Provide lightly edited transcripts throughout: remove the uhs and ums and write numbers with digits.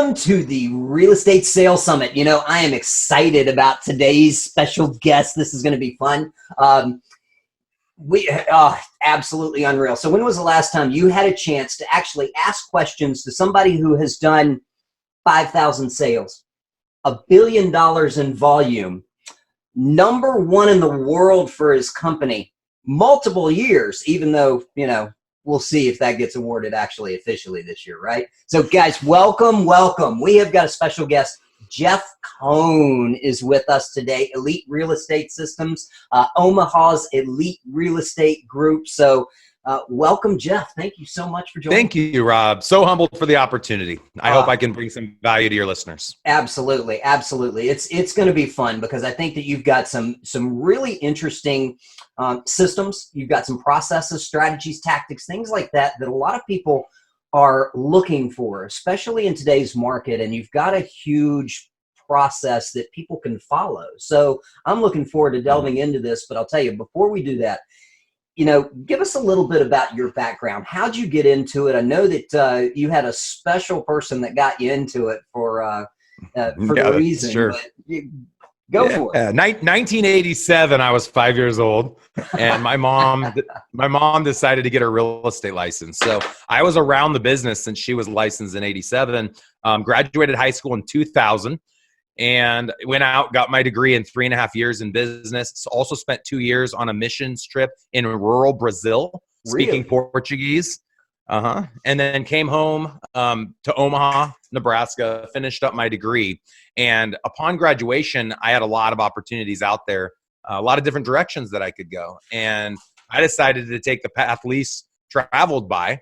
Welcome to the Real Estate Sales Summit. You know, I am excited about today's special guest. This is going to be fun. Absolutely unreal. So when was the last time you had a chance to actually ask questions to somebody who has done 5,000 sales, $1 billion in volume, number one in the world for his company, multiple years, even though, you know, we'll see if that gets awarded actually officially this year, right? So guys, welcome. We have got a special guest. Jeff Cohn is with us today, Elite Real Estate Systems, Omaha's Elite Real Estate Group. So welcome, Jeff. Thank you so much for joining. Thank you, Rob. So humbled for the opportunity. I hope I can bring some value to your listeners. Absolutely. It's going to be fun because I think that you've got some really interesting systems. You've got some processes, strategies, tactics, things like that a lot of people are looking for, especially in today's market. And you've got a huge process that people can follow. So I'm looking forward to delving into this. But I'll tell you, before we do that, you know, give us a little bit about your background. How'd you get into it? I know that you had a special person that got you into it for the reason. Sure. But go for it. 1987, I was 5 years old, and my mom decided to get her real estate license. So I was around the business since she was licensed in 87. Graduated high school in 2000. And went out, got my degree in 3.5 years in business. Also spent 2 years on a missions trip in rural Brazil, speaking Portuguese. And then came home to Omaha, Nebraska, finished up my degree. And upon graduation, I had a lot of opportunities out there, a lot of different directions that I could go. And I decided to take the path least traveled by.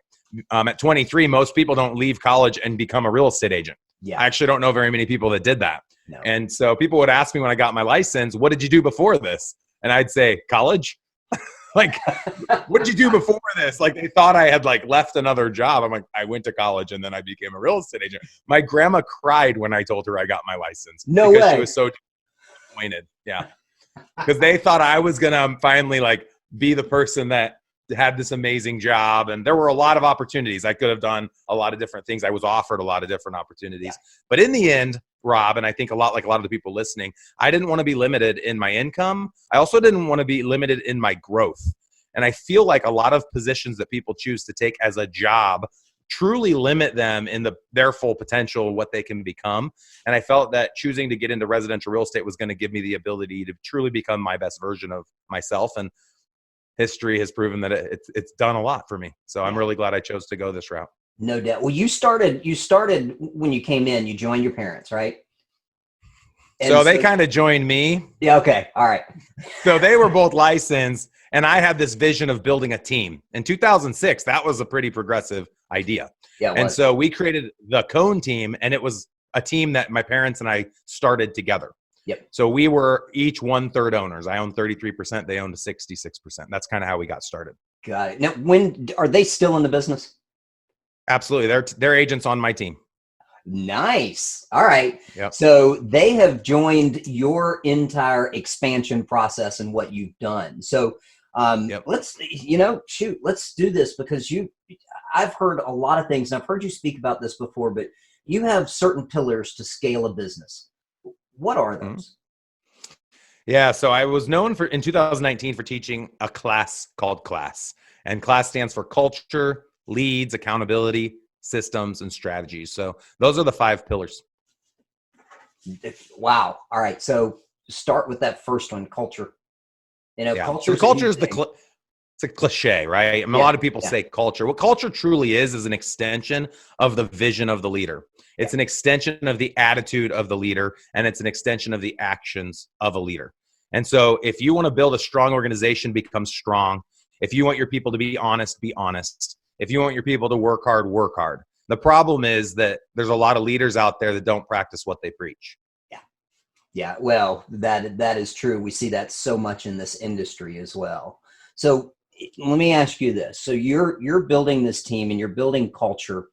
At 23, most people don't leave college and become a real estate agent. Yeah. I actually don't know very many people that did that. No. And so people would ask me when I got my license, what did you do before this? And I'd say, college? Like, what did you do before this? Like, they thought I had like left another job. I'm like, I went to college and then I became a real estate agent. My grandma cried when I told her I got my license. No way. She was so disappointed. Yeah. Because they thought I was going to finally like be the person that had this amazing job. And there were a lot of opportunities. I could have done a lot of different things. I was offered a lot of different opportunities. Yeah. But in the end, Rob, and I think a lot of the people listening, I didn't want to be limited in my income. I also didn't want to be limited in my growth. And I feel like a lot of positions that people choose to take as a job truly limit them in their full potential, what they can become. And I felt that choosing to get into residential real estate was going to give me the ability to truly become my best version of myself. And history has proven that it's done a lot for me. So I'm really glad I chose to go this route. No doubt. Well, you started when you came in, you joined your parents, right? And so they kind of joined me. Yeah. Okay. All right. So they were both licensed, and I had this vision of building a team. In 2006, that was a pretty progressive idea. Yeah. And so we created the Cohn team, and it was a team that my parents and I started together. Yep. So we were each 1/3 owners. I owned 33%. They owned 66%. That's kind of how we got started. Got it. Now, when are they still in the business? Absolutely. They're agents on my team. Nice. All right. Yep. So they have joined your entire expansion process and what you've done. So let's do this because I've heard a lot of things, and I've heard you speak about this before, but you have certain pillars to scale a business. What are those? Yeah. So I was known in 2019 for teaching a class called CLASS, and CLASS stands for culture, leads, accountability, systems, and strategies. So those are the 5 pillars. Wow. All right. So start with that first one, culture. You know, culture is it's a cliche, right? I mean, a lot of people say culture. What culture truly is an extension of the vision of the leader. It's an extension of the attitude of the leader, and it's an extension of the actions of a leader. And so if you want to build a strong organization, become strong. If you want your people to be honest, be honest. If you want your people to work hard, work hard. The problem is that there's a lot of leaders out there that don't practice what they preach. Yeah. Well, that is true. We see that so much in this industry as well. So let me ask you this. So you're building this team and you're building culture.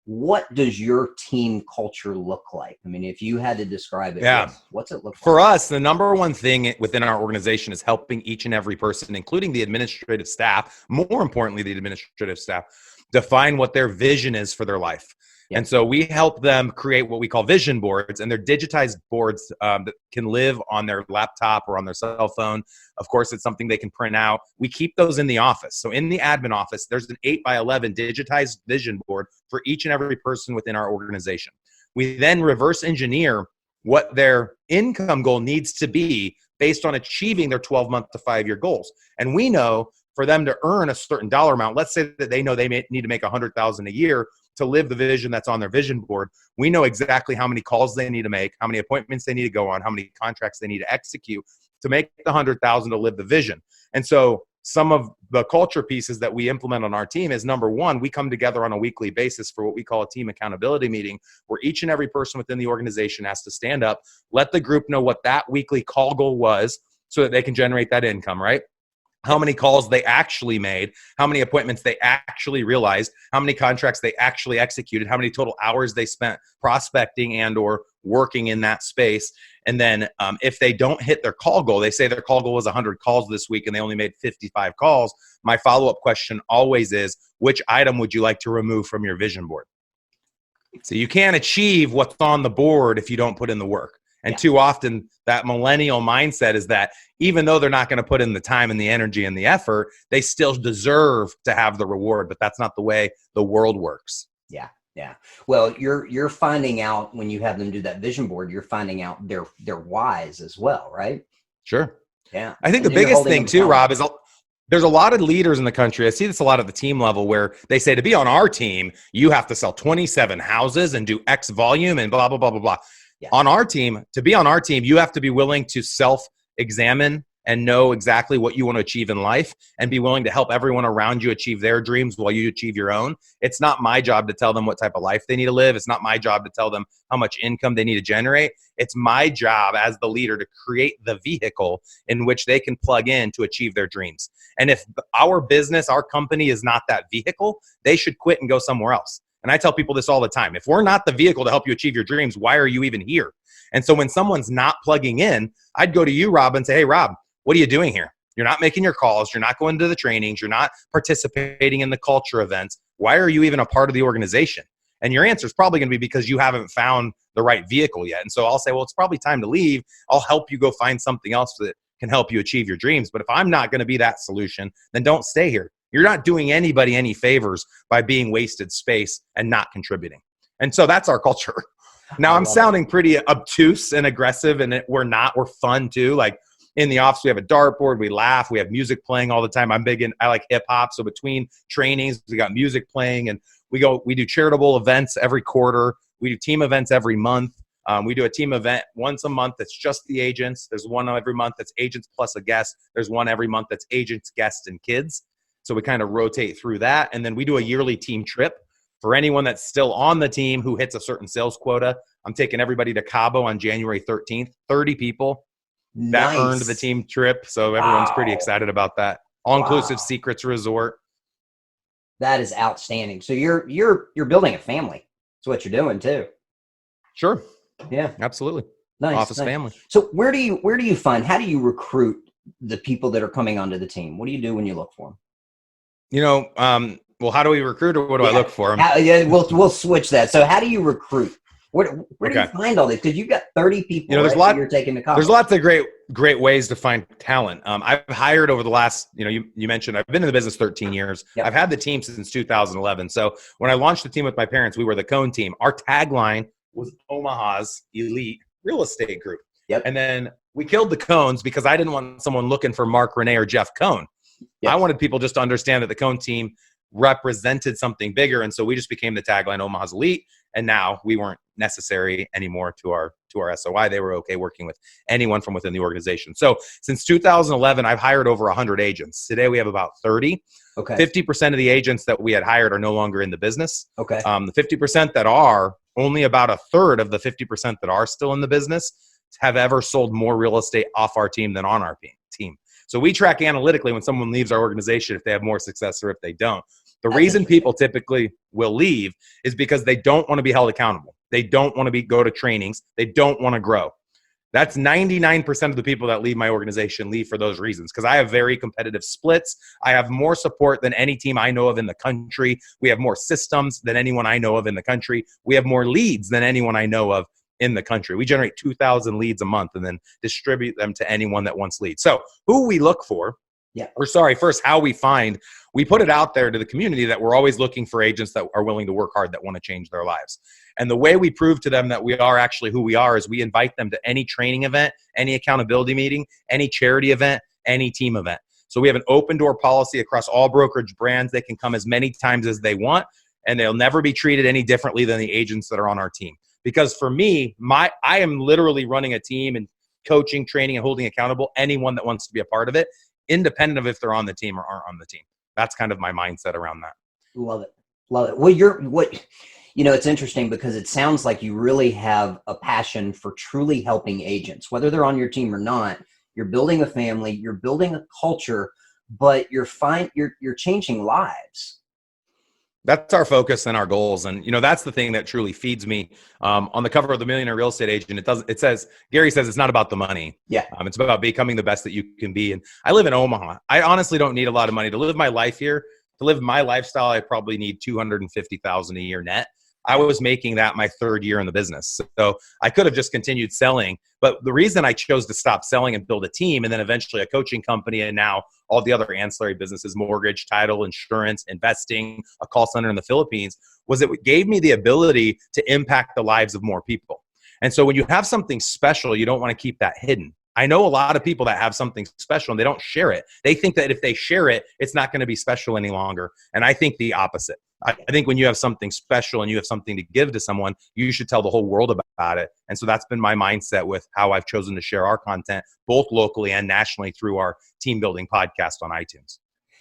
What does your team culture look like? I mean, if you had to describe it, what's it look like? For us, the number one thing within our organization is helping each and every person, including the administrative staff, more importantly, the administrative staff, define what their vision is for their life. Yeah. And so we help them create what we call vision boards, and they're digitized boards that can live on their laptop or on their cell phone. Of course, it's something they can print out. We keep those in the office. So in the admin office, there's an 8x11 digitized vision board for each and every person within our organization. We then reverse engineer what their income goal needs to be based on achieving their 12-month to 5-year goals. And we know for them to earn a certain dollar amount, let's say that they know they need to make $100,000 a year to live the vision that's on their vision board. We know exactly how many calls they need to make, how many appointments they need to go on, how many contracts they need to execute to make the 100,000 to live the vision. And so some of the culture pieces that we implement on our team is, number one, we come together on a weekly basis for what we call a team accountability meeting, where each and every person within the organization has to stand up, let the group know what that weekly call goal was so that they can generate that income, right? How many calls they actually made, how many appointments they actually realized, how many contracts they actually executed, how many total hours they spent prospecting and or working in that space. And then if they don't hit their call goal, they say their call goal was 100 calls this week and they only made 55 calls. My follow-up question always is, which item would you like to remove from your vision board? So you can't achieve what's on the board if you don't put in the work. And too often that millennial mindset is that even though they're not going to put in the time and the energy and the effort, they still deserve to have the reward. But that's not the way the world works. Yeah. Yeah. Well, you're finding out when you have them do that vision board, you're finding out their whys as well, right? Sure. Yeah. I think the biggest thing too, Rob, is there's a lot of leaders in the country. I see this a lot at the team level where they say to be on our team, you have to sell 27 houses and do X volume and blah, blah, blah, blah, blah. Yeah. On our team, to be on our team, you have to be willing to self-examine and know exactly what you want to achieve in life and be willing to help everyone around you achieve their dreams while you achieve your own. It's not my job to tell them what type of life they need to live. It's not my job to tell them how much income they need to generate. It's my job as the leader to create the vehicle in which they can plug in to achieve their dreams. And if our business, our company is not that vehicle, they should quit and go somewhere else. And I tell people this all the time. If we're not the vehicle to help you achieve your dreams, why are you even here? And so when someone's not plugging in, I'd go to you, Rob, and say, hey, Rob, what are you doing here? You're not making your calls. You're not going to the trainings. You're not participating in the culture events. Why are you even a part of the organization? And your answer is probably going to be because you haven't found the right vehicle yet. And so I'll say, well, it's probably time to leave. I'll help you go find something else that can help you achieve your dreams. But if I'm not going to be that solution, then don't stay here. You're not doing anybody any favors by being wasted space and not contributing. And so that's our culture. Now I'm sounding pretty obtuse and aggressive, and we're not. We're fun too. Like in the office, we have a dartboard. We laugh. We have music playing all the time. I like hip hop. So between trainings, we got music playing, and we do charitable events every quarter. We do team events every month. We do a team event once a month that's just the agents. There's one every month that's agents plus a guest. There's one every month that's agents, guests, and kids. So we kind of rotate through that. And then we do a yearly team trip. For anyone that's still on the team who hits a certain sales quota, I'm taking everybody to Cabo on January 13th. 30 people that earned the team trip. So everyone's pretty excited about that. All-inclusive Secrets Resort. That is outstanding. So you're building a family. That's what you're doing too. Sure. Yeah. Absolutely. Nice. Office family. So where do you find, how do you recruit the people that are coming onto the team? What do you do when you look for them? Well, how do we recruit, or what do I look for? We'll switch that. So how do you recruit? Where do you find all this? Because you've got 30 people. There's you're taking to college. There's lots of great ways to find talent. I've hired over the last, you mentioned I've been in the business 13 years. Yep. I've had the team since 2011. So when I launched the team with my parents, we were the Cohn team. Our tagline was Omaha's elite real estate group. Yep. And then we killed the Cohns because I didn't want someone looking for Mark Renee or Jeff Cohn. Yep. I wanted people just to understand that the Cohn team represented something bigger. And so we just became the tagline Omaha's elite. And now we weren't necessary anymore to our SOI. They were okay working with anyone from within the organization. So since 2011, I've hired over 100 agents. Today we have about 30. Okay. 50% of the agents that we had hired are no longer in the business. Okay. The 50% that are, only about a third of the 50% that are still in the business have ever sold more real estate off our team than on our team. So we track analytically when someone leaves our organization if they have more success or if they don't. The reason people typically will leave is because they don't want to be held accountable. They don't want to go to trainings. They don't want to grow. That's 99% of the people that leave my organization leave for those reasons, because I have very competitive splits. I have more support than any team I know of in the country. We have more systems than anyone I know of in the country. We have more leads than anyone I know of in the country. We generate 2,000 leads a month and then distribute them to anyone that wants leads. So who we look for, first, how we find, we put it out there to the community that we're always looking for agents that are willing to work hard, that want to change their lives. And the way we prove to them that we are actually who we are is we invite them to any training event, any accountability meeting, any charity event, any team event. So we have an open door policy across all brokerage brands. They can come as many times as they want, and they'll never be treated any differently than the agents that are on our team. Because for me, I am literally running a team and coaching, training, and holding accountable anyone that wants to be a part of it, independent of if they're on the team or aren't on the team. That's kind of my mindset around that. Love it. Love it. Well, it's interesting because it sounds like you really have a passion for truly helping agents, whether they're on your team or not. You're building a family, you're building a culture, but you're changing lives. That's our focus and our goals. And, that's the thing that truly feeds me. On the cover of the Millionaire Real Estate Agent, Gary says it's not about the money. Yeah. It's about becoming the best that you can be. And I live in Omaha. I honestly don't need a lot of money to live my life here. To live my lifestyle, I probably need $250,000 a year net. I was making that my third year in the business. So I could have just continued selling. But the reason I chose to stop selling and build a team and then eventually a coaching company and now all the other ancillary businesses, mortgage, title, insurance, investing, a call center in the Philippines, was it gave me the ability to impact the lives of more people. And so when you have something special, you don't want to keep that hidden. I know a lot of people that have something special and they don't share it. They think that if they share it, it's not going to be special any longer. And I think the opposite. I think when you have something special and you have something to give to someone, you should tell the whole world about it. And so that's been my mindset with how I've chosen to share our content, both locally and nationally through our team building podcast on iTunes.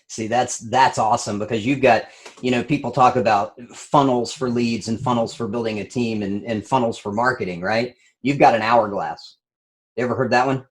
See, that's awesome because you've got, people talk about funnels for leads and funnels for building a team and funnels for marketing, right? You've got an hourglass. You ever heard that one?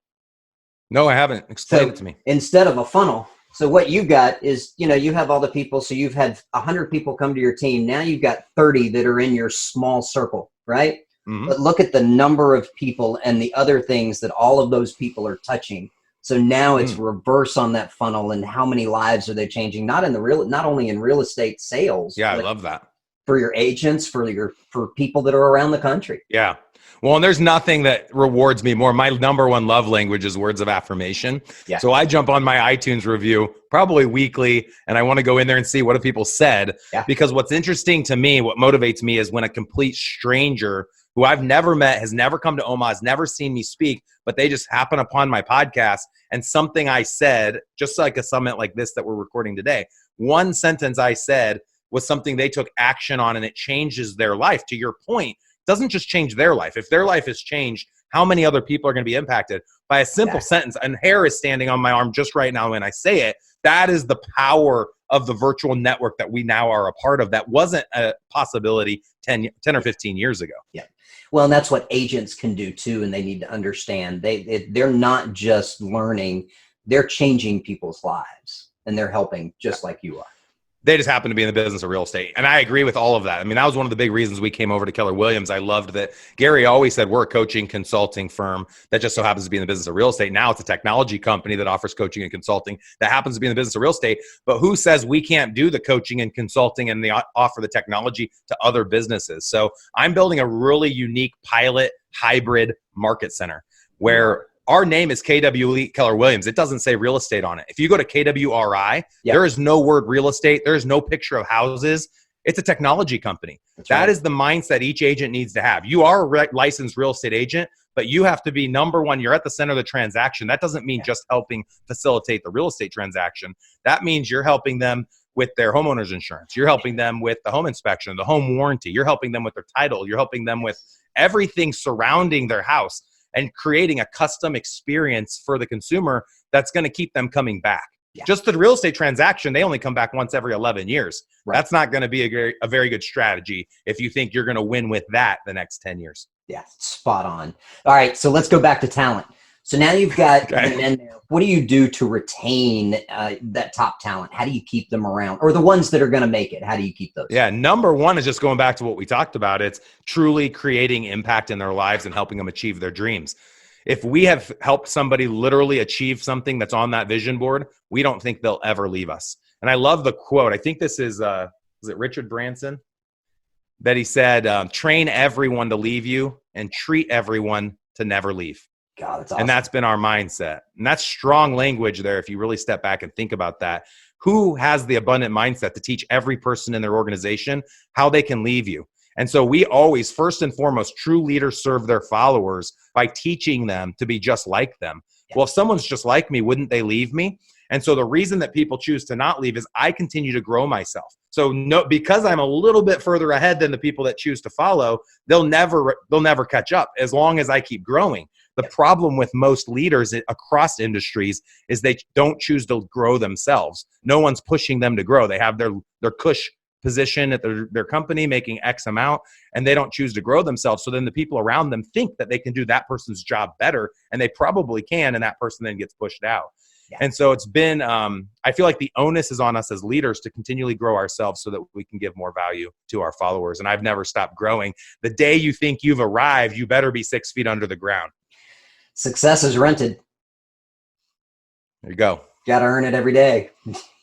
No, I haven't. Explain it to me. Instead of a funnel. So what you got is, you have all the people. So you've had 100 people come to your team. Now you've got 30 that are in your small circle, right? Mm-hmm. But look at the number of people and the other things that all of those people are touching. So now it's reverse on that funnel and how many lives are they changing? Not only in real estate sales. Yeah, I love that. For your agents, for people that are around the country. Yeah. Well, and there's nothing that rewards me more. My number one love language is words of affirmation. Yeah. So I jump on my iTunes review probably weekly, and I want to go in there and see what have people said. Yeah. Because what's interesting to me, what motivates me is when a complete stranger who I've never met, has never come to Omaha, has never seen me speak, but they just happen upon my podcast and something I said, just like a summit like this that we're recording today, one sentence I said was something they took action on and it changes their life. To your point, doesn't just change their life. If their life has changed, how many other people are going to be impacted by a simple sentence? And hair is standing on my arm just right now when I say it. That is the power of the virtual network that we now are a part of. That wasn't a possibility 10 or 15 years ago. Yeah. Well, and that's what agents can do too. And they need to understand they're not just learning, they're changing people's lives and they're helping just like you are. They just happen to be in the business of real estate. And I agree with all of that. I mean, that was one of the big reasons we came over to Keller Williams. I loved that Gary always said we're a coaching consulting firm that just so happens to be in the business of real estate. Now it's a technology company that offers coaching and consulting that happens to be in the business of real estate. But who says we can't do the coaching and consulting and offer the technology to other businesses? So I'm building a really unique pilot hybrid market center where our name is KW Keller Williams. It doesn't say real estate on it. If you go to KWRI, there is no word real estate. There is no picture of houses. It's a technology company. That is the mindset each agent needs to have. You are a licensed real estate agent, but you have to be number one. You're at the center of the transaction. That doesn't mean just helping facilitate the real estate transaction. That means you're helping them with their homeowner's insurance. You're helping them with the home inspection, the home warranty. You're helping them with their title. You're helping them with everything surrounding their house and creating a custom experience for the consumer that's going to keep them coming back. Yeah. Just the real estate transaction, they only come back once every 11 years. Right. That's not going to be a very good strategy if you think you're going to win with that the next 10 years. Yeah, spot on. All right, so let's go back to talent. So now you've got the men there. What do you do to retain that top talent? How do you keep them around? Or the ones that are going to make it, how do you keep those? Yeah, number one is just going back to what we talked about. It's truly creating impact in their lives and helping them achieve their dreams. if we have helped somebody literally achieve something that's on that vision board, we don't think they'll ever leave us. And I love the quote. I think this is it Richard Branson? That he said, train everyone to leave you and treat everyone to never leave. God, that's awesome. And that's been our mindset. And that's strong language there if you really step back and think about that. Who has the abundant mindset to teach every person in their organization how they can leave you? And so we always, first and foremost, true leaders serve their followers by teaching them to be just like them. Yeah. Well, if someone's just like me, wouldn't they leave me? And so the reason that people choose to not leave is I continue to grow myself. So no, because I'm a little bit further ahead than the people that choose to follow, they'll never catch up as long as I keep growing. The problem with most leaders across industries is they don't choose to grow themselves. No one's pushing them to grow. They have their cush position at their company making X amount, and they don't choose to grow themselves. So then the people around them think that they can do that person's job better, and they probably can, and that person then gets pushed out. Yeah. And so it's been, I feel like the onus is on us as leaders to continually grow ourselves so that we can give more value to our followers. And I've never stopped growing. The day you think you've arrived, you better be 6 feet under the ground. Success is rented. There you go. Got to earn it every day.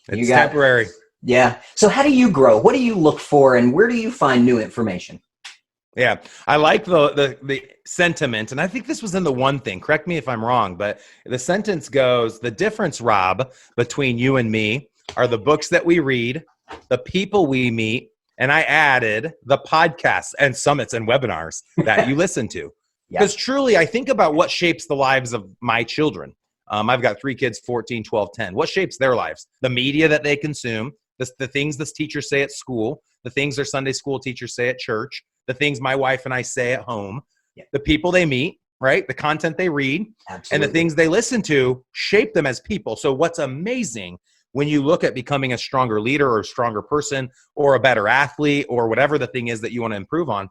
It's temporary. Yeah. So how do you grow? What do you look for, and where do you find new information? Yeah, I like the sentiment, and I think this was in the one thing. Correct me if I'm wrong, but the sentence goes, the difference, Rob, between you and me are the books that we read, the people we meet, and I added the podcasts and summits and webinars that you listen to. Because truly, I think about what shapes the lives of my children. I've got 3 kids, 14, 12, 10. What shapes their lives? The media that they consume, the things the teachers say at school, the things their Sunday school teachers say at church, the things my wife and I say at home, the people they meet, right? The content they read, and the things they listen to shape them as people. So what's amazing when you look at becoming a stronger leader or a stronger person or a better athlete or whatever the thing is that you want to improve on,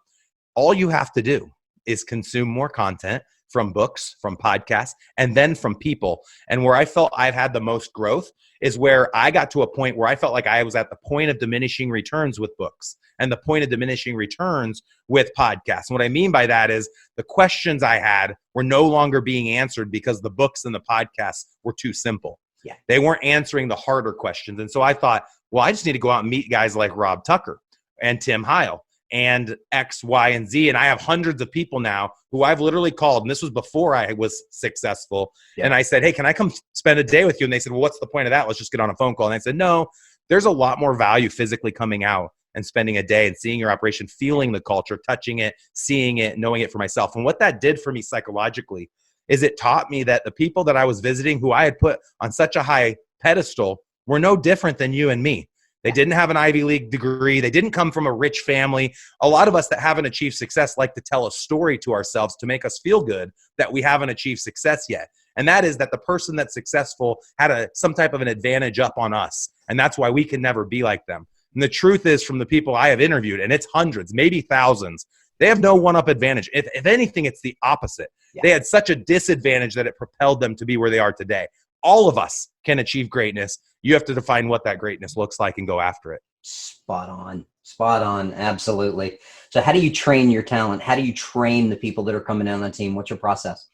all you have to do is consume more content from books, from podcasts, and then from people. And where I felt I've had the most growth is where I got to a point where I felt like I was at the point of diminishing returns with books and the point of diminishing returns with podcasts. And what I mean by that is the questions I had were no longer being answered because the books and the podcasts were too simple. Yeah. They weren't answering the harder questions. And so I thought, well, I just need to go out and meet guys like Rob Tucker and Tim Heil and X, Y, and Z. And I have hundreds of people now who I've literally called, and this was before I was successful. Yeah. And I said, hey, can I come spend a day with you? And they said, well, what's the point of that? Let's just get on a phone call. And I said, no, there's a lot more value physically coming out and spending a day and seeing your operation, feeling the culture, touching it, seeing it, knowing it for myself. And what that did for me psychologically is it taught me that the people that I was visiting who I had put on such a high pedestal were no different than you and me. They didn't have an Ivy League degree. They didn't come from a rich family. A lot of us that haven't achieved success like to tell a story to ourselves to make us feel good that we haven't achieved success yet. And that is that the person that's successful had some type of an advantage up on us. And that's why we can never be like them. And the truth is, from the people I have interviewed, and it's hundreds, maybe thousands, they have no one-up advantage. If anything, it's the opposite. Yeah. They had such a disadvantage that it propelled them to be where they are today. All of us can achieve greatness. You have to define what that greatness looks like and go after it. Spot on. Absolutely. So how do you train your talent? How do you train the people that are coming down on the team? What's your process?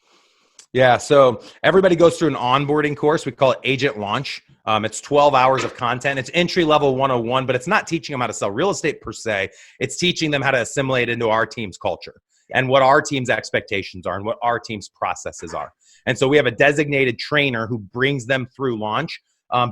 Yeah, so everybody goes through an onboarding course. We call it Agent Launch. It's 12 hours of content. It's entry level 101, but it's not teaching them how to sell real estate per se. It's teaching them how to assimilate into our team's culture and what our team's expectations are and what our team's processes are. And so we have a designated trainer who brings them through launch.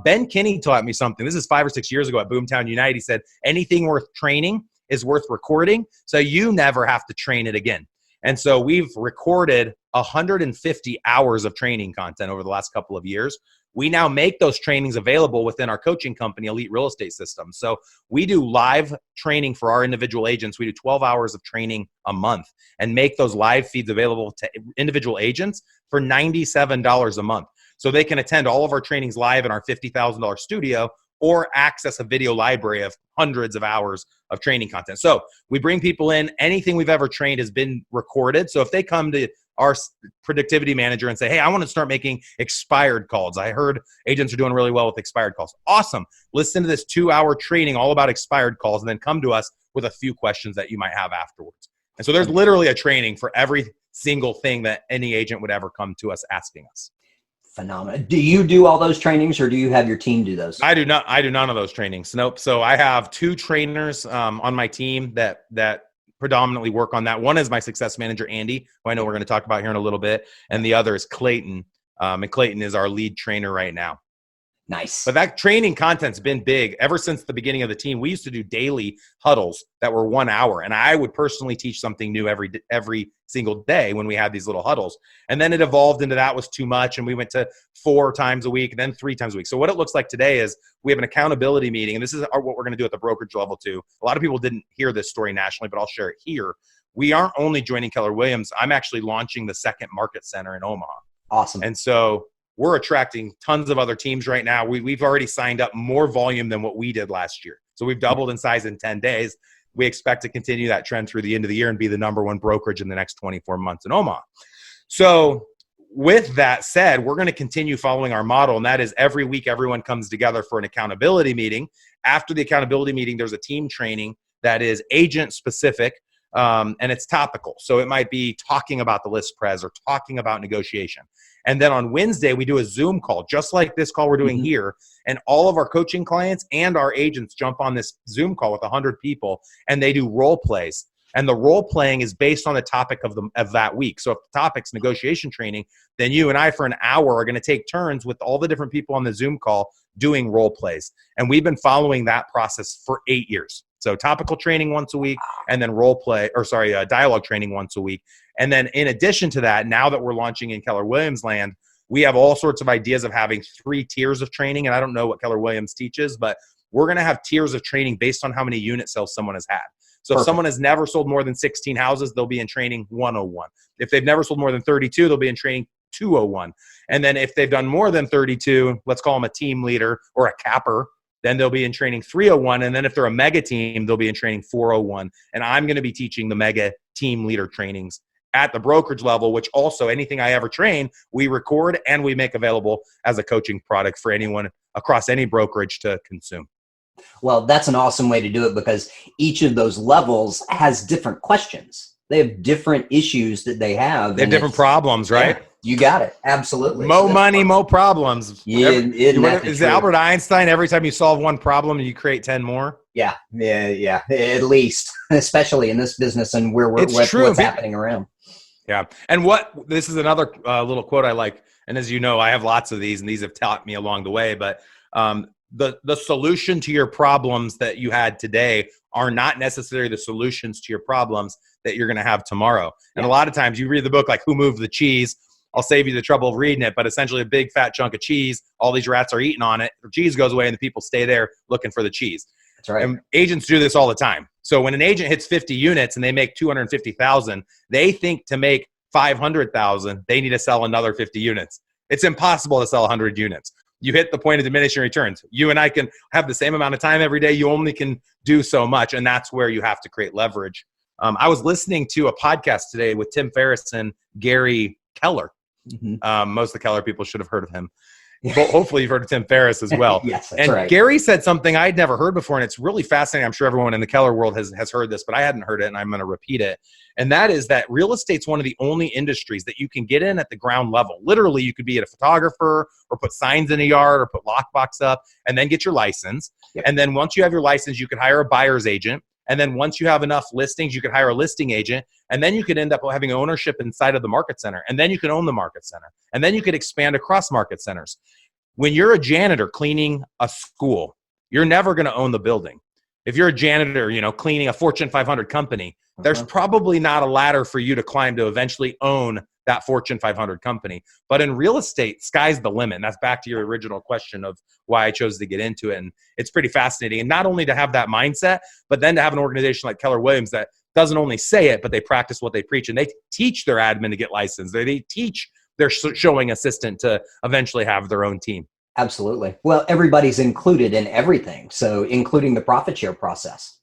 Ben Kinney taught me something. This is 5 or 6 years ago at Boomtown United. He said, anything worth training is worth recording, so you never have to train it again. And so we've recorded 150 hours of training content over the last couple of years. We now make those trainings available within our coaching company, Elite Real Estate Systems. So we do live training for our individual agents. We do 12 hours of training a month and make those live feeds available to individual agents for $97 a month. So they can attend all of our trainings live in our $50,000 studio or access a video library of hundreds of hours of training content. So we bring people in. Anything we've ever trained has been recorded. So if they come to our productivity manager and say, hey, I want to start making expired calls. I heard agents are doing really well with expired calls. Awesome. Listen to this 2-hour training all about expired calls and then come to us with a few questions that you might have afterwards. And so there's literally a training for every single thing that any agent would ever come to us asking us. Phenomenal. Do you do all those trainings, or do you have your team do those? I do not. I do none of those trainings. Nope. So I have 2 trainers on my team that predominantly work on that. One is my success manager, Andy, who I know we're going to talk about here in a little bit, and the other is Clayton. And Clayton is our lead trainer right now. Nice. But that training content's been big ever since the beginning of the team. We used to do daily huddles that were 1 hour, and I would personally teach something new every single day when we had these little huddles. And then it evolved into that was too much, and we went to 4 times a week, and then 3 times a week. So what it looks like today is we have an accountability meeting, and this is what we're going to do at the brokerage level too. A lot of people didn't hear this story nationally, but I'll share it here. We aren't only joining Keller Williams. I'm actually launching the second market center in Omaha. Awesome. And so we're attracting tons of other teams right now. We've already signed up more volume than what we did last year. So we've doubled in size in 10 days. We expect to continue that trend through the end of the year and be the #1 brokerage in the next 24 months in Omaha. So with that said, we're going to continue following our model, and that is every week everyone comes together for an accountability meeting. After the accountability meeting, there's a team training that is agent specific. And it's topical. So it might be talking about the list pres or talking about negotiation. And then on Wednesday, we do a Zoom call, just like this call we're doing here. And all of our coaching clients and our agents jump on this Zoom call with 100 people, and they do role plays. And the role playing is based on the topic of that week. So if the topic's negotiation training, then you and I for an hour are going to take turns with all the different people on the Zoom call doing role plays. And we've been following that process for 8 years. So topical training once a week, and then dialogue training once a week. And then in addition to that, now that we're launching in Keller Williams land, we have all sorts of ideas of having 3 tiers of training. And I don't know what Keller Williams teaches, but we're going to have tiers of training based on how many unit sales someone has had. So Perfect. If someone has never sold more than 16 houses, they'll be in training 101. If they've never sold more than 32, they'll be in training 201. And then if they've done more than 32, let's call them a team leader or a capper, then they'll be in training 301. And then if they're a mega team, they'll be in training 401. And I'm going to be teaching the mega team leader trainings at the brokerage level, which also anything I ever train, we record and we make available as a coaching product for anyone across any brokerage to consume. Well, that's an awesome way to do it, because each of those levels has different questions. They have different issues that they have. They have different problems, right? Yeah, you got it. Absolutely. Mo money, mo problems. Yeah, is it Albert Einstein? Every time you solve one problem, you create 10 more? Yeah. At least, especially in this business and what's happening around. Yeah. And this is another little quote I like. And as you know, I have lots of these, and these have taught me along the way. But the solution to your problems that you had today are not necessarily the solutions to your problems that you're going to have tomorrow. And a lot of times you read the book like Who Moved the Cheese? I'll save you the trouble of reading it, but essentially a big fat chunk of cheese, all these rats are eating on it, the cheese goes away and the people stay there looking for the cheese. That's right. And agents do this all the time. So when an agent hits 50 units and they make 250,000, they think to make 500,000, they need to sell another 50 units. It's impossible to sell 100 units. You hit the point of diminishing returns. You and I can have the same amount of time every day. You only can do so much, and that's where you have to create leverage. I was listening to a podcast today with Tim Ferriss and Gary Keller. Most of the Keller people should have heard of him. But hopefully you've heard of Tim Ferriss as well. Yes, that's right. Gary said something I'd never heard before, and it's really fascinating. I'm sure everyone in the Keller world has heard this, but I hadn't heard it, and I'm going to repeat it. And that is that real estate's one of the only industries that you can get in at the ground level. Literally, you could be a photographer or put signs in a yard or put lockbox up and then get your license. Yep. And then once you have your license, you could hire a buyer's agent. And then once you have enough listings, you could hire a listing agent. And then you could end up having ownership inside of the market center. And then you can own the market center. And then you could expand across market centers. When you're a janitor cleaning a school, you're never going to own the building. If you're a janitor, cleaning a Fortune 500 company, there's probably not a ladder for you to climb to eventually own that Fortune 500 company. But in real estate, sky's the limit. And that's back to your original question of why I chose to get into it. And it's pretty fascinating. And not only to have that mindset, but then to have an organization like Keller Williams that doesn't only say it, but they practice what they preach. And they teach their admin to get licensed. They teach their showing assistant to eventually have their own team. Absolutely. Well, everybody's included in everything. So including the profit share process.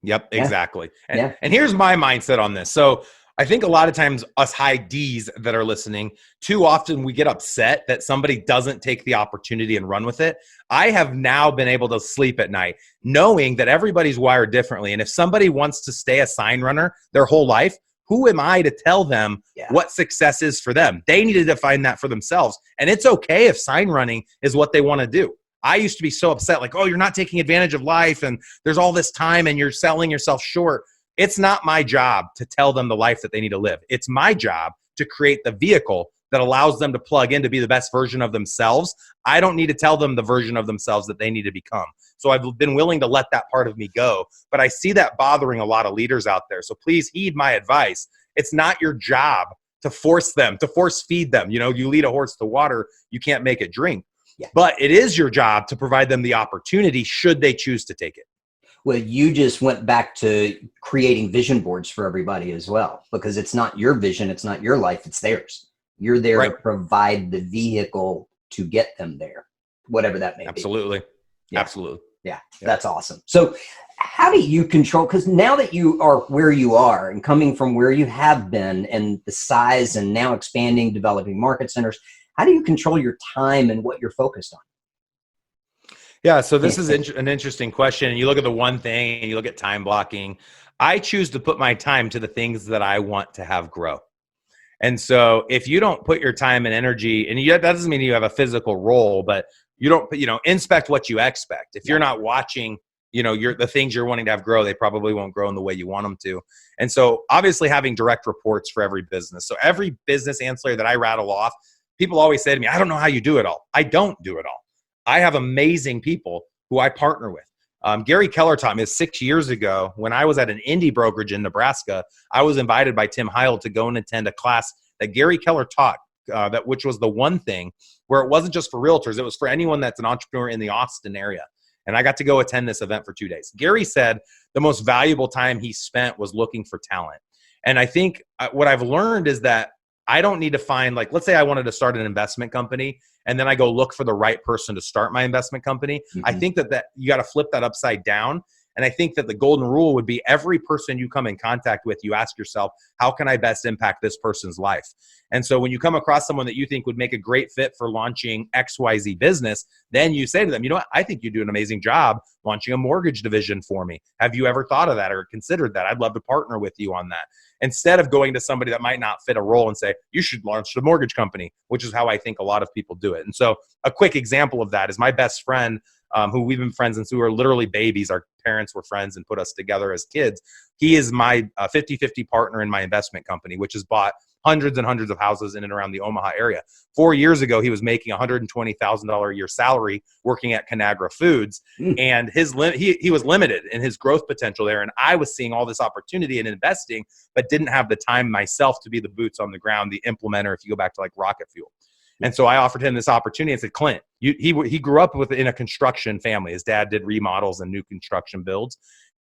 Yep, exactly. And here's my mindset on this. So I think a lot of times us high Ds that are listening, too often we get upset that somebody doesn't take the opportunity and run with it. I have now been able to sleep at night knowing that everybody's wired differently. And if somebody wants to stay a sign runner their whole life, who am I to tell them what success is for them? They need to define that for themselves. And it's okay if sign running is what they want to do. I used to be so upset, like, oh, you're not taking advantage of life and there's all this time and you're selling yourself short. It's not my job to tell them the life that they need to live. It's my job to create the vehicle that allows them to plug in to be the best version of themselves. I don't need to tell them the version of themselves that they need to become. So I've been willing to let that part of me go. But I see that bothering a lot of leaders out there. So please heed my advice. It's not your job to force them, to force feed them. You know, you lead a horse to water, you can't make it drink. Yeah. But it is your job to provide them the opportunity should they choose to take it. Well, you just went back to creating vision boards for everybody as well, because it's not your vision, it's not your life, it's theirs. You're there to provide the vehicle to get them there, whatever that may be. Absolutely. Yeah. Absolutely. Yeah, that's awesome. So how do you control, because now that you are where you are and coming from where you have been and the size and now expanding, developing market centers, how do you control your time and what you're focused on? Yeah, so this is an interesting question. And you look at the one thing and you look at time blocking. I choose to put my time to the things that I want to have grow. And so if you don't put your time and energy, and that doesn't mean you have a physical role, but you don't, inspect what you expect. If you're not watching, the things you're wanting to have grow, they probably won't grow in the way you want them to. And so obviously having direct reports for every business. So every business ancillary that I rattle off, people always say to me, I don't know how you do it all. I don't do it all. I have amazing people who I partner with. Gary Keller taught me 6 years ago when I was at an indie brokerage in Nebraska. I was invited by Tim Heil to go and attend a class that Gary Keller taught, which was the one thing where it wasn't just for realtors. It was for anyone that's an entrepreneur in the Austin area. And I got to go attend this event for 2 days. Gary said the most valuable time he spent was looking for talent. And I think what I've learned is that I don't need to find, like, let's say I wanted to start an investment company and then I go look for the right person to start my investment company. Mm-hmm. I think that you got to flip that upside down. And I think that the golden rule would be every person you come in contact with, you ask yourself, how can I best impact this person's life? And so when you come across someone that you think would make a great fit for launching XYZ business, then you say to them, you know what, I think you do an amazing job launching a mortgage division for me. Have you ever thought of that or considered that? I'd love to partner with you on that. Instead of going to somebody that might not fit a role and say, you should launch the mortgage company, which is how I think a lot of people do it. And so a quick example of that is my best friend, who we've been friends since we were literally babies. Our parents were friends and put us together as kids. He is my 50-50 partner in my investment company, which has bought hundreds and hundreds of houses in and around the Omaha area. 4 years ago, he was making $120,000 a year salary working at Conagra Foods. And he was limited in his growth potential there. And I was seeing all this opportunity in investing, but didn't have the time myself to be the boots on the ground, the implementer, if you go back to like rocket fuel. And so I offered him this opportunity and said, Clint, he grew up in a construction family. His dad did remodels and new construction builds.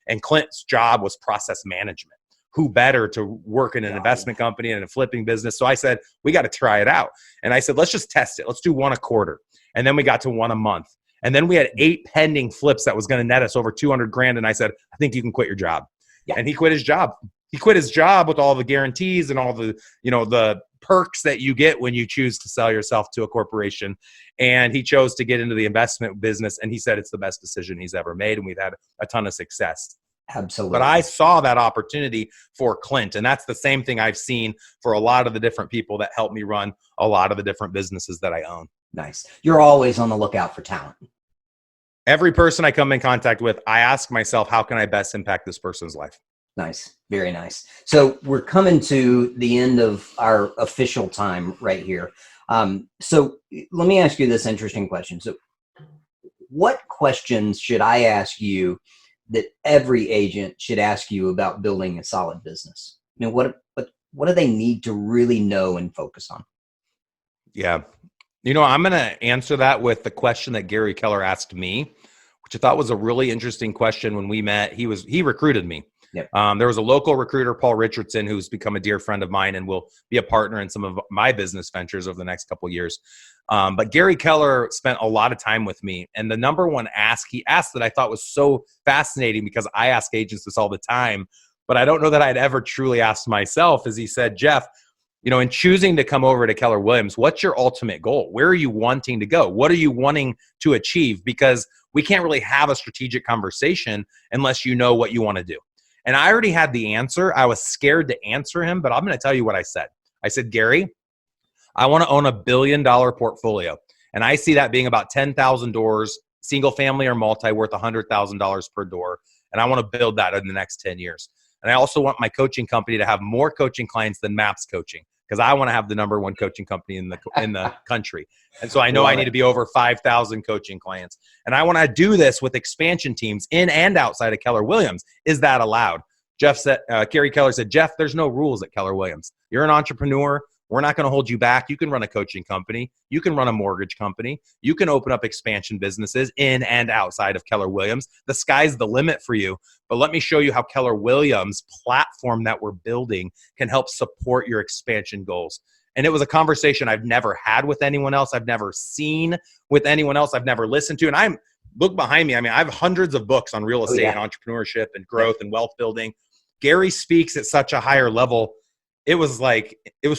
And Clint's job was process management. Who better to work in an investment company and a flipping business? So I said, we got to try it out. And I said, let's just test it. Let's do one a quarter. And then we got to one a month. And then we had 8 pending flips that was going to net us over 200 grand. And I said, I think you can quit your job. Yeah. And he quit his job. He quit his job with all the guarantees and all the, the perks that you get when you choose to sell yourself to a corporation. And he chose to get into the investment business. And he said it's the best decision he's ever made. And we've had a ton of success. Absolutely. But I saw that opportunity for Clint. And that's the same thing I've seen for a lot of the different people that help me run a lot of the different businesses that I own. Nice. You're always on the lookout for talent. Every person I come in contact with, I ask myself, how can I best impact this person's life? Nice. Very nice. So we're coming to the end of our official time right here. So let me ask you this interesting question. So what questions should I ask you that every agent should ask you about building a solid business? What do they need to really know and focus on? Yeah. I'm going to answer that with the question that Gary Keller asked me, which I thought was a really interesting question when we met. He recruited me. Yep. There was a local recruiter, Paul Richardson, who's become a dear friend of mine and will be a partner in some of my business ventures over the next couple of years. But Gary Keller spent a lot of time with me. And the number one ask he asked that I thought was so fascinating, because I ask agents this all the time, but I don't know that I'd ever truly asked myself, is he said, Jeff, in choosing to come over to Keller Williams, what's your ultimate goal? Where are you wanting to go? What are you wanting to achieve? Because we can't really have a strategic conversation unless you know what you want to do. And I already had the answer. I was scared to answer him, but I'm going to tell you what I said. I said, Gary, I want to own $1 billion portfolio. And I see that being about 10,000 doors, single family or multi, worth $100,000 per door. And I want to build that in the next 10 years. And I also want my coaching company to have more coaching clients than MAPS Coaching, because I want to have the #1 coaching company in the country. And so I know I need to be over 5,000 coaching clients. And I want to do this with expansion teams in and outside of Keller Williams. Is that allowed? Jeff said, Gary Keller said, Jeff, there's no rules at Keller Williams. You're an entrepreneur. We're not going to hold you back. You can run a coaching company. You can run a mortgage company. You can open up expansion businesses in and outside of Keller Williams. The sky's the limit for you. But let me show you how Keller Williams' platform that we're building can help support your expansion goals. And it was a conversation I've never had with anyone else. I've never seen with anyone else. I've never listened to. And look behind me. I mean, I have hundreds of books on real estate and entrepreneurship and growth and wealth building. Gary speaks at such a higher level. It was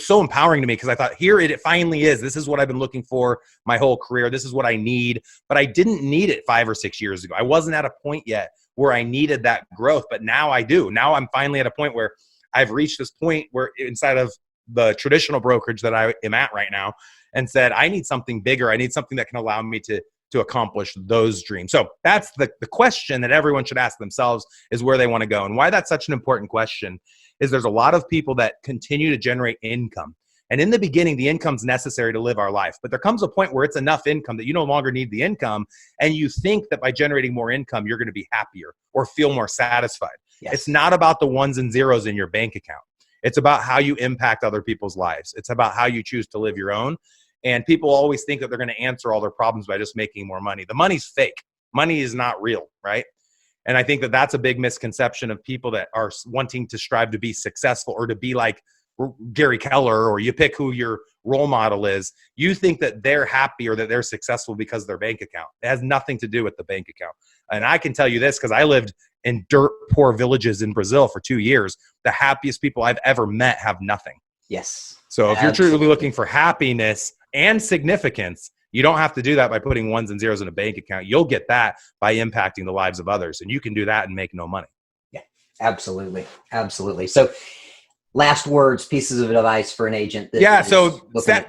so empowering to me, because I thought, here it finally is. This is what I've been looking for my whole career. This is what I need. But I didn't need it 5 or 6 years ago. I wasn't at a point yet where I needed that growth, but now I do. Now I'm finally at a point where I've reached this point where inside of the traditional brokerage that I am at right now, and said, I need something bigger. I need something that can allow me to accomplish those dreams. So that's the question that everyone should ask themselves, is where they want to go. And why that's such an important question is there's a lot of people that continue to generate income. And in the beginning, the income's necessary to live our life. But there comes a point where it's enough income that you no longer need the income. And you think that by generating more income, you're going to be happier or feel more satisfied. Yes. It's not about the ones and zeros in your bank account. It's about how you impact other people's lives. It's about how you choose to live your own. And people always think that they're going to answer all their problems by just making more money. The money's fake. Money is not real, right? And I think that that's a big misconception of people that are wanting to strive to be successful or to be like Gary Keller, or you pick who your role model is. You think that they're happy or that they're successful because of their bank account. It has nothing to do with the bank account. And I can tell you this, because I lived in dirt poor villages in Brazil for 2 years. The happiest people I've ever met have nothing. Yes. So if you're truly looking for happiness and significance, you don't have to do that by putting ones and zeros in a bank account. You'll get that by impacting the lives of others. And you can do that and make no money. Yeah, absolutely. Absolutely. So last words, pieces of advice for an agent. So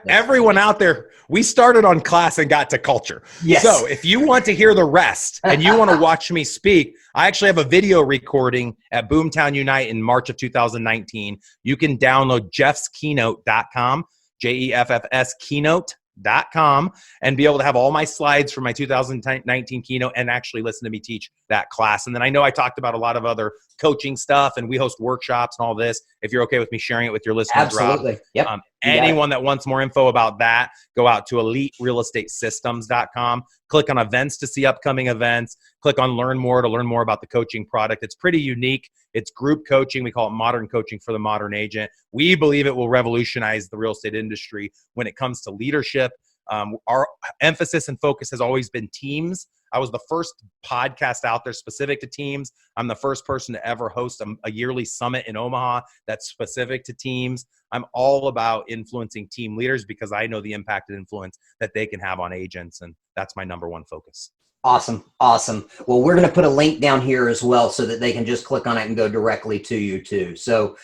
everyone out there, we started on class and got to culture. Yes. So if you want to hear the rest and you want to watch me speak, I actually have a video recording at Boomtown Unite in March of 2019. You can download jeffskeynote.com, JEFFS keynote.com, and be able to have all my slides from my 2019 keynote and actually listen to me teach that class. And then I know I talked about a lot of other coaching stuff, and we host workshops and all this. If you're okay with me sharing it with your listeners, absolutely. Rob. Yep. Anyone that wants more info about that, go out to eliterealestatesystems.com. Click on events to see upcoming events. Click on learn more to learn more about the coaching product. It's pretty unique. It's group coaching. We call it modern coaching for the modern agent. We believe it will revolutionize the real estate industry when it comes to leadership. Our emphasis and focus has always been teams. I was the first podcast out there specific to teams. I'm the first person to ever host a yearly summit in Omaha that's specific to teams. I'm all about influencing team leaders because I know the impact and influence that they can have on agents, and that's my #1 focus. Awesome. Awesome. Well, we're going to put a link down here as well so that they can just click on it and go directly to you too. So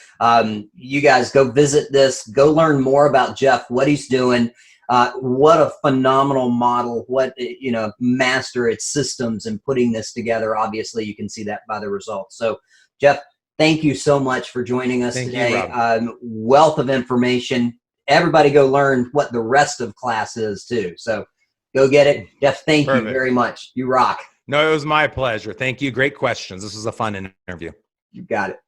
you guys go visit this, go learn more about Jeff, what he's doing. What a phenomenal model, what, master its systems and putting this together. Obviously, you can see that by the results. So, Jeff, thank you so much for joining us today. Wealth of information. Everybody go learn what the rest of class is too. So go get it. Jeff, thank you very much. You rock. No, it was my pleasure. Thank you. Great questions. This was a fun interview. You got it.